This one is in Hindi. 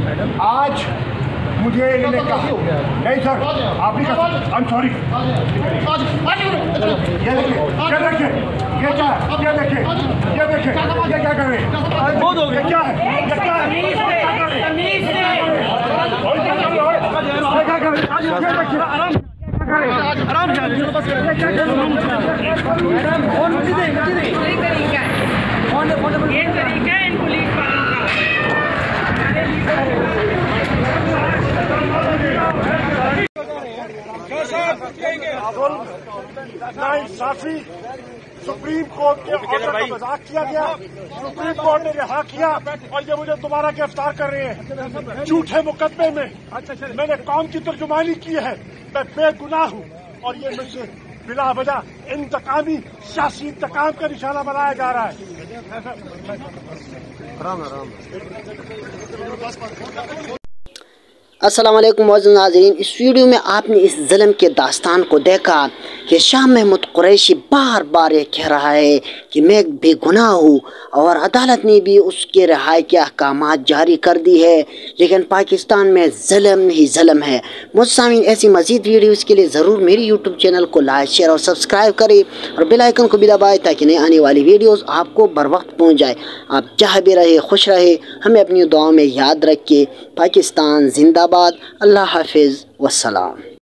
आज मुझे इन्होंने कहा नहीं सर आप नहीं कर सकते, आई एम सॉरी। ये देखिए ये देखिए ये क्या है, ये देखिए ये देखिए ये क्या कर रहे हैं, ये क्या है, ये क्या है, आराम ये तरीका है इन पुलिस वालों का। इंसाफी सुप्रीम कोर्ट के ऑर्डर का मजाक किया गया, सुप्रीम कोर्ट ने रिहा किया और ये मुझे दोबारा गिरफ्तार कर रहे हैं झूठे मुकदमे में। मैंने कौम की तर्जुमानी की है, मैं बेगुनाह हूँ और ये मुझसे बिला वजह इंतकामी सियासी इंतकाम का निशाना बनाया जा रहा है। अस्सलाम वालेकुम मौजूद नाज़रीन, इस वीडियो में आपने इस ज़ुल्म के दास्तान को देखा कि शाह महमूद कुरैशी बार बार ये कह रहा है कि मैं बेगुनाह हूँ और अदालत ने भी उसके रिहाई के अहकामात जारी कर दी है, लेकिन पाकिस्तान में ज़ुल्म ही ज़ुल्म है। मुस्तामीन ऐसी मज़ीद वीडियोज़ के लिए ज़रूर मेरी यूट्यूब चैनल को लाइक शेयर और सब्सक्राइब करें और बेल आइकन को भी दबाएँ ताकि नई आने वाली वीडियोज़ आपको बर वक्त पहुँच जाए। आप जहाँ भी रहे खुश रहे, हमें अपनी दुआओं में याद रखिए। पाकिस्तान जिंदाबाद। अल्लाह हाफिज़ वस्सलाम।